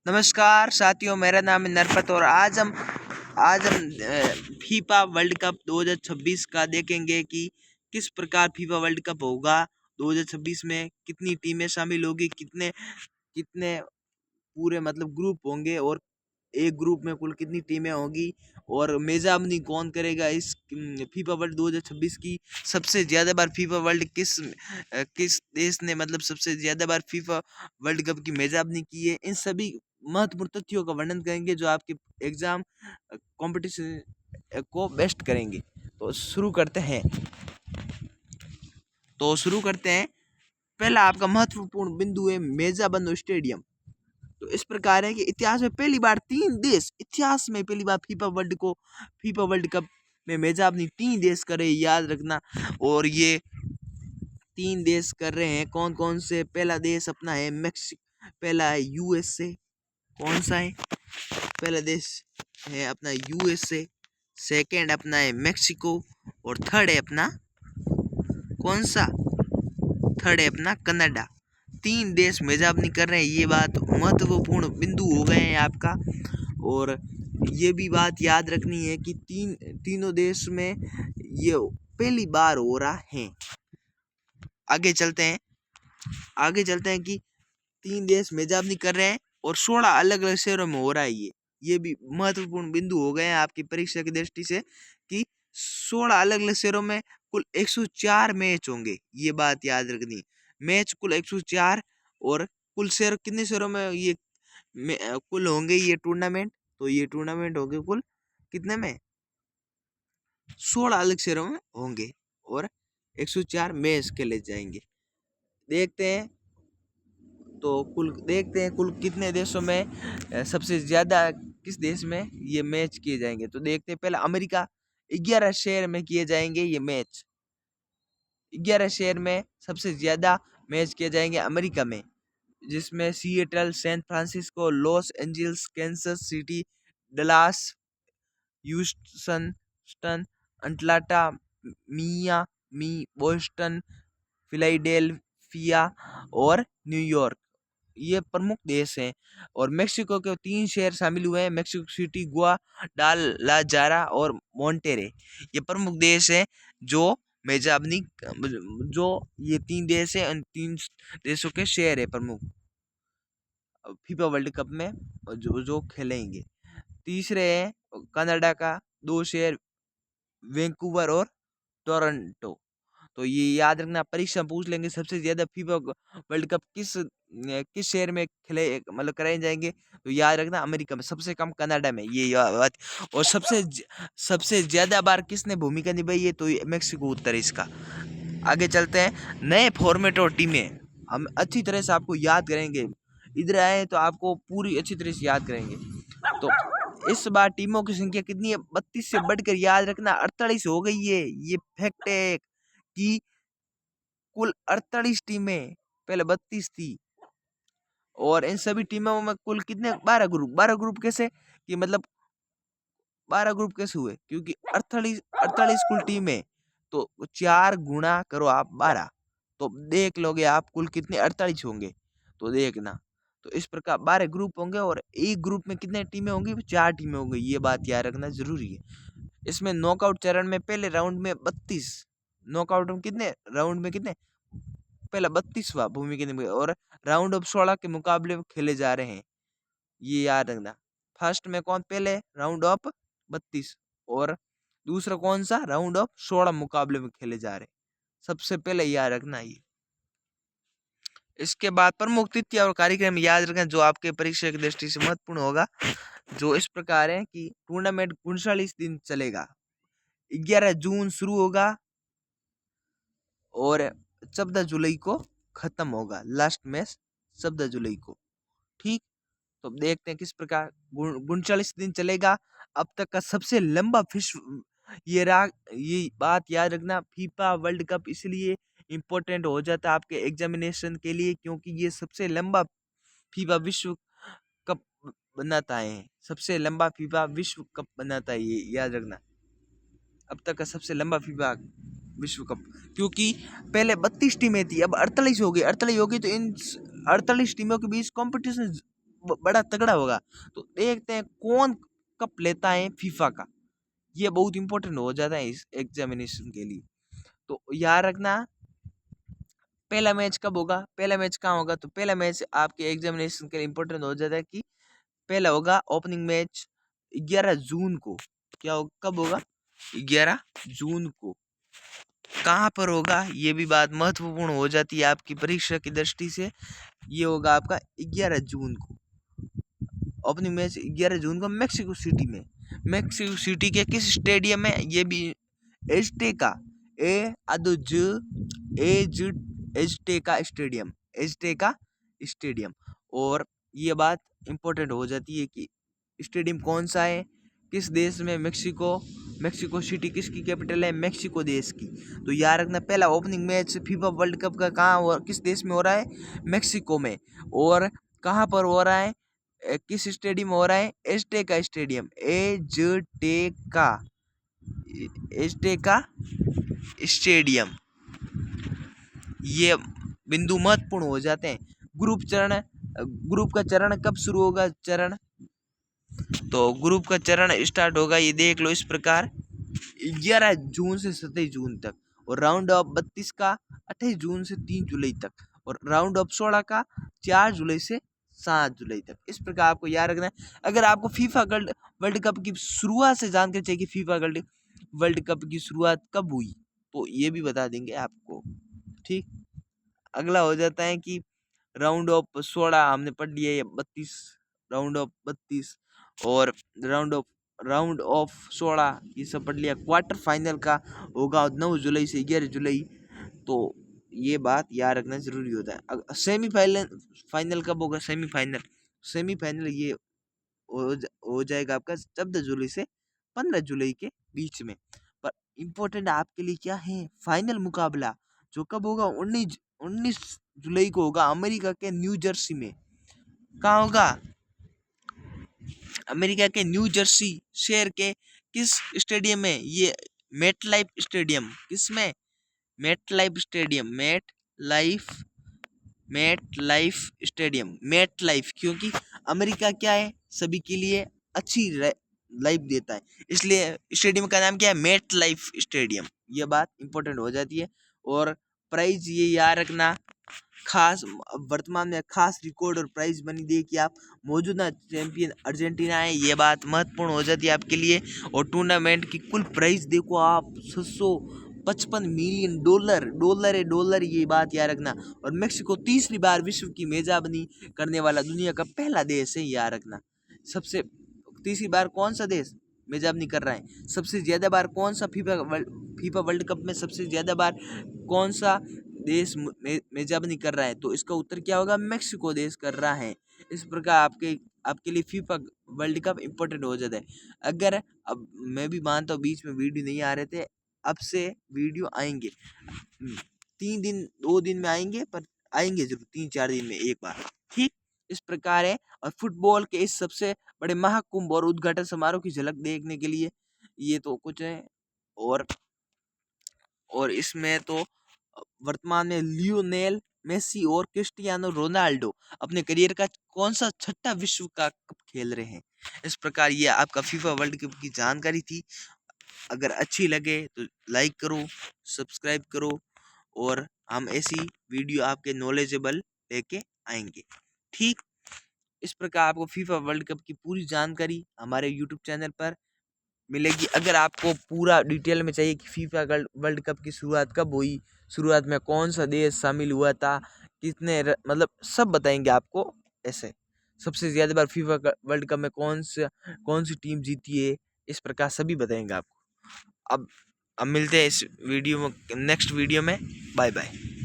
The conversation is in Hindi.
नमस्कार साथियों, मेरा नाम है नरपत और आज हम फीफा वर्ल्ड कप 2026 का देखेंगे कि किस प्रकार फीफा वर्ल्ड कप होगा। 2026 में कितनी टीमें शामिल होगी, कितने कितने पूरे मतलब ग्रुप होंगे और एक ग्रुप में कुल कितनी टीमें होगी और मेजबानी कौन करेगा इस फीफा वर्ल्ड 2026 की। सबसे ज़्यादा बार फीफा वर्ल्ड किस देश ने मतलब सबसे ज़्यादा बार फीफा वर्ल्ड कप की मेजबानी की है। इन सभी महत्वपूर्ण तथ्यों का वर्णन करेंगे जो आपके एग्जाम कंपटीशन को बेस्ट करेंगे। तो शुरू करते हैं। पहला आपका महत्वपूर्ण बिंदु है मेजबान स्टेडियम। तो इस प्रकार है कि इतिहास में पहली बार फीफा वर्ल्ड कप में मेजबानी 3 देश करे, याद रखना। और ये 3 देश कर रहे हैं, कौन कौन से। पहला देश अपना है पहला है यूएसए। कौन सा है? पहला देश है अपना यूएसए, सेकंड अपना है मेक्सिको और थर्ड है अपना कौन सा? थर्ड है अपना कनाडा। 3 देश मेजबानी कर रहे हैं, ये बात महत्वपूर्ण बिंदु हो गए हैं आपका। और ये भी बात याद रखनी है कि तीनों देश में ये पहली बार हो रहा है। आगे चलते हैं कि 3 देश मेजबानी कर रहे हैं और 16 अलग अलग शहरों में हो रहा है। ये भी महत्वपूर्ण बिंदु हो गए हैं आपकी परीक्षा की दृष्टि से कि 16 अलग अलग शहरों में कुल 104 मैच होंगे। ये बात याद रखनी। मैच कुल 104 और कुल शहर कितने शहरों में कुल होंगे ये टूर्नामेंट। तो ये टूर्नामेंट होंगे कुल कितने में? 16 अलग शहरों में होंगे और 104 मैच खेले जाएंगे। देखते हैं कुल कितने देशों में सबसे ज़्यादा किस देश में ये मैच किए जाएंगे। तो देखते हैं। पहला अमेरिका, 11 शहर में किए जाएंगे ये मैच। 11 शहर में सबसे ज़्यादा मैच किए जाएंगे अमेरिका में, जिसमें Seattle, San Francisco, Los Angeles, Kansas City, Dallas, Houston, Atlanta, Miami, Boston, Philadelphia और न्यूयॉर्क। ये प्रमुख देश हैं। और मेक्सिको के 3 शहर शामिल हुए हैं, मेक्सिको सिटी, गुआडालाजारा और मोंटेरे। ये प्रमुख देश हैं जो मेजबानी जो ये 3 देश हैं, उन 3 देशों के शहर है प्रमुख फीफा वर्ल्ड कप में जो खेलेंगे। तीसरे हैं कनाडा का 2 शहर, वैंकूवर और टोरंटो। तो ये याद रखना, परीक्षा पूछ लेंगे सबसे ज्यादा फीफा वर्ल्ड कप किस शहर में खेले मतलब कराए जाएंगे। तो याद रखना अमेरिका में, सबसे कम कनाडा में, ये बात। और सबसे ज्यादा बार किसने भूमिका निभाई है? तो ये मेक्सिको उत्तर है इसका। आगे चलते हैं। नए फॉर्मेट और टीमें हम अच्छी तरह से आपको याद करेंगे। इधर आए तो आपको पूरी अच्छी तरह से याद करेंगे। तो इस बार टीमों की संख्या कितनी है? 32 से बढ़कर याद रखना 48 हो गई है। ये फैक्ट है कि कुल 48 टीमें, पहले 32 थी। और इन सभी टीमों में कुल कितने? 12 ग्रुप कैसे कि मतलब 12 ग्रुप कैसे हुए? क्योंकि 48 कुल टीमें, तो 4 गुणा करो आप 12, तो देख लोगे आप कुल कितने 48 होंगे। तो देखना, तो इस प्रकार 12 ग्रुप होंगे और एक ग्रुप में कितने टीमें होंगी? 4 टीमें होंगी। ये बात याद रखना जरूरी है। इसमें नॉकआउट चरण में पहले राउंड में 32, नॉकआउट में कितने पहला 32वां भूमि के नियम और राउंड ऑफ 16 के मुकाबले खेले जा रहे हैं। ये याद रखना। फर्स्ट में कौन? पहले राउंड ऑफ 32 और दूसरा कौन सा? राउंड ऑफ 16 मुकाबले में खेले जा रहे हैं। सबसे पहले याद रखना ये। इसके बाद प्रमुख तिथि और कार्यक्रम याद रखना जो आपके परीक्षा की दृष्टि से महत्वपूर्ण होगा, जो इस प्रकार है कि टूर्नामेंट 39 दिन चलेगा। 11 जून शुरू होगा और 14 जुलाई को खत्म होगा। लास्ट मैच 14 जुलाई को। ठीक, तो अब देखते हैं किस प्रकार 39 दिन चलेगा। अब तक का सबसे लंबा विश्व ये बात याद रखना। फीफा वर्ल्ड कप इसलिए इम्पोर्टेंट हो जाता है आपके एग्जामिनेशन के लिए क्योंकि ये सबसे लंबा फीफा विश्व कप बनाता है। सबसे लंबा फीफा विश्व कप बनाता है, ये याद रखना। अब तक का सबसे लंबा फीफा विश्व कप, क्योंकि पहले 32 टीमें थी, अब 48 हो गई। 48 हो गई तो इन 48 टीमों के बीच कंपटीशन बड़ा तगड़ा होगा। तो देखते हैं कौन कप लेता है फीफा का, ये बहुत इंपॉर्टेंट हो जाता है इस एग्जामिनेशन के लिए। तो याद रखना पहला मैच कब होगा, पहला मैच कहाँ होगा, तो पहला मैच आपके एग्जामिनेशन के लिए इंपॉर्टेंट हो जाता है कि पहला होगा ओपनिंग मैच 11 जून को। क्या हो, कब होगा, 11 जून को। कहाँ पर होगा ये भी बात महत्वपूर्ण हो जाती है आपकी परीक्षा की दृष्टि से। ये होगा आपका 11 जून को, ओपनिंग मैच 11 जून को मेक्सिको सिटी में। मेक्सिको सिटी के किस स्टेडियम में, ये भी एज़टेका, एज़टेका स्टेडियम, एज़टेका स्टेडियम। और ये बात इंपॉर्टेंट हो जाती है कि स्टेडियम कौन सा है, किस देश में, मेक्सिको सिटी किसकी कैपिटल है, मेक्सिको देश की। तो याद रखना पहला opening match FIFA world cup का कहाँ और किस देश में हो रहा है, मेक्सिको में। और कहाँ पर हो रहा है, किस स्टेडियम हो रहा है, एज़टेका स्टेडियम, एज़टेका स्टेडियम। ये बिंदु महत्वपूर्ण हो जाते हैं। ग्रुप का चरण कब शुरू होगा, तो ग्रुप का चरण स्टार्ट होगा, ये देख लो इस प्रकार 11 जून से 27 जून तक, और राउंड ऑफ 32 का 28 जून से 3 जुलाई तक, और राउंड ऑफ 16 का 4 जुलाई से 7 जुलाई तक। इस प्रकार आपको याद रखना है। अगर आपको फीफा वर्ल्ड कप की शुरुआत से जानकारी चाहिए कि फीफा वर्ल्ड कप की शुरुआत कब हुई, तो ये भी बता देंगे आपको। ठीक, अगला हो जाता है कि राउंड ऑफ 16 हमने पढ़ लिया है, 32 राउंड ऑफ 32, और राउंड ऑफ 16 ये सब पढ़ लिया। क्वार्टर फाइनल का होगा 9 जुलाई से 11 जुलाई, तो ये बात याद रखना जरूरी होता है। सेमीफाइनल कब होगा, सेमीफाइनल ये हो जाएगा आपका 14 जुलाई से 15 जुलाई के बीच में। पर इम्पोर्टेंट आपके लिए क्या है, फाइनल मुकाबला जो कब होगा, 19 जुलाई को होगा, अमेरिका के न्यू जर्सी में। कहाँ होगा, अमेरिका के न्यू जर्सी शहर के किस स्टेडियम में, ये मेटलाइफ स्टेडियम, किसमें, MetLife stadium, MetLife stadium, MetLife, क्योंकि अमेरिका क्या है, सभी के लिए अच्छी लाइफ देता है, इसलिए स्टेडियम का नाम क्या है, मेटलाइफ स्टेडियम। ये बात इंपॉर्टेंट हो जाती है। और प्राइज ये याद रखना, खास वर्तमान में खास रिकॉर्ड और प्राइज मनी दे कि आप मौजूदा चैंपियन अर्जेंटीना है, ये बात महत्वपूर्ण हो जाती है आपके लिए। और टूर्नामेंट की कुल प्राइज देखो आप 655 मिलियन डॉलर, ये बात याद रखना। और मेक्सिको तीसरी बार विश्व की मेजबानी करने वाला दुनिया का पहला देश है, याद रखना। सबसे तीसरी बार कौन सा देश मेजबानी कर रहा है, सबसे ज्यादा बार कौन सा फीफा वर्ल्ड कप में सबसे ज्यादा बार कौन सा देश मेजबानी कर रहा है, तो इसका उत्तर क्या होगा, मेक्सिको देश कर रहा है। इस प्रकार आपके लिए फीफा वर्ल्ड कप इम्पोर्टेंट हो जाता है। अगर अब मैं भी मानता हूँ बीच में वीडियो नहीं आ रहे थे, अब से वीडियो आएंगे, 2 दिन में आएंगे, पर आएंगे जरूर 3-4 दिन में एक बार। ठीक, इस प्रकार है। और फुटबॉल के इस सबसे बड़े महाकुंभ और उद्घाटन समारोह की झलक देखने के लिए ये तो कुछ है। और इसमें तो वर्तमान में लियोनेल मेसी और क्रिस्टियानो रोनाल्डो अपने करियर का कौन सा 6ठा विश्व का कप खेल रहे हैं। इस प्रकार ये आपका फीफा वर्ल्ड कप की जानकारी थी। अगर अच्छी लगे तो लाइक करो, सब्सक्राइब करो, और हम ऐसी वीडियो आपके नॉलेजेबल लेके आएंगे। ठीक, इस प्रकार आपको फीफा वर्ल्ड कप की पूरी जानकारी हमारे यूट्यूब चैनल पर मिलेगी। अगर आपको पूरा डिटेल में चाहिए कि फीफा वर्ल्ड कप की शुरुआत कब हुई, शुरुआत में कौन सा देश शामिल हुआ था, कितने मतलब सब बताएंगे आपको। ऐसे सबसे ज़्यादा बार फीफा वर्ल्ड कप में कौन सी टीम जीती है, इस प्रकार सभी बताएंगे आपको। अब मिलते हैं इस वीडियो में, नेक्स्ट वीडियो में। Bye bye.